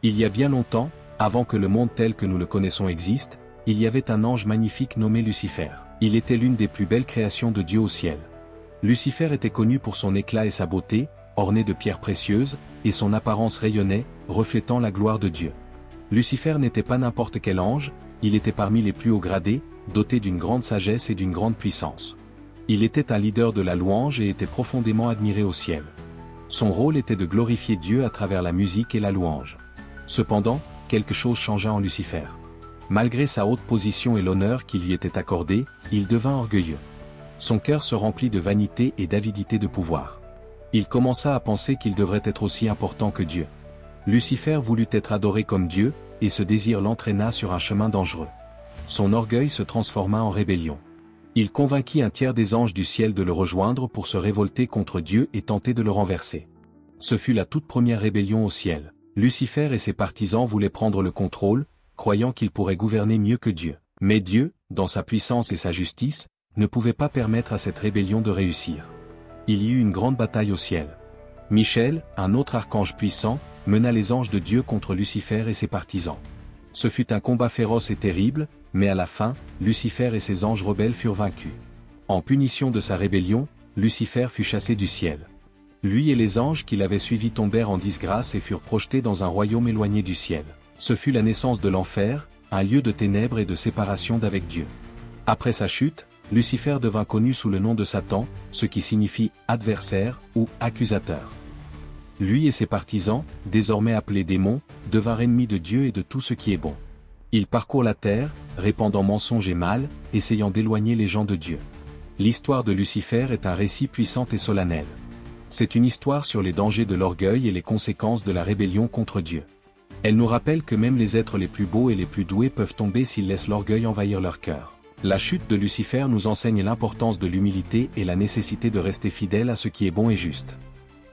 Il y a bien longtemps, avant que le monde tel que nous le connaissons existe, il y avait un ange magnifique nommé Lucifer. Il était l'une des plus belles créations de Dieu au ciel. Lucifer était connu pour son éclat et sa beauté, orné de pierres précieuses, et son apparence rayonnait, reflétant la gloire de Dieu. Lucifer n'était pas n'importe quel ange, il était parmi les plus hauts gradés, doté d'une grande sagesse et d'une grande puissance. Il était un leader de la louange et était profondément admiré au ciel. Son rôle était de glorifier Dieu à travers la musique et la louange. Cependant, quelque chose changea en Lucifer. Malgré sa haute position et l'honneur qui lui était accordé, il devint orgueilleux. Son cœur se remplit de vanité et d'avidité de pouvoir. Il commença à penser qu'il devrait être aussi important que Dieu. Lucifer voulut être adoré comme Dieu, et ce désir l'entraîna sur un chemin dangereux. Son orgueil se transforma en rébellion. Il convainquit un tiers des anges du ciel de le rejoindre pour se révolter contre Dieu et tenter de le renverser. Ce fut la toute première rébellion au ciel. Lucifer et ses partisans voulaient prendre le contrôle, croyant qu'ils pourraient gouverner mieux que Dieu. Mais Dieu, dans sa puissance et sa justice, ne pouvait pas permettre à cette rébellion de réussir. Il y eut une grande bataille au ciel. Michel, un autre archange puissant, mena les anges de Dieu contre Lucifer et ses partisans. Ce fut un combat féroce et terrible, mais à la fin, Lucifer et ses anges rebelles furent vaincus. En punition de sa rébellion, Lucifer fut chassé du ciel. Lui et les anges qui l'avaient suivi tombèrent en disgrâce et furent projetés dans un royaume éloigné du ciel. Ce fut la naissance de l'enfer, un lieu de ténèbres et de séparation d'avec Dieu. Après sa chute, Lucifer devint connu sous le nom de Satan, ce qui signifie « adversaire » ou « accusateur ». Lui et ses partisans, désormais appelés démons, devinrent ennemis de Dieu et de tout ce qui est bon. Ils parcourent la terre, répandant mensonges et mal, essayant d'éloigner les gens de Dieu. L'histoire de Lucifer est un récit puissant et solennel. C'est une histoire sur les dangers de l'orgueil et les conséquences de la rébellion contre Dieu. Elle nous rappelle que même les êtres les plus beaux et les plus doués peuvent tomber s'ils laissent l'orgueil envahir leur cœur. La chute de Lucifer nous enseigne l'importance de l'humilité et la nécessité de rester fidèle à ce qui est bon et juste.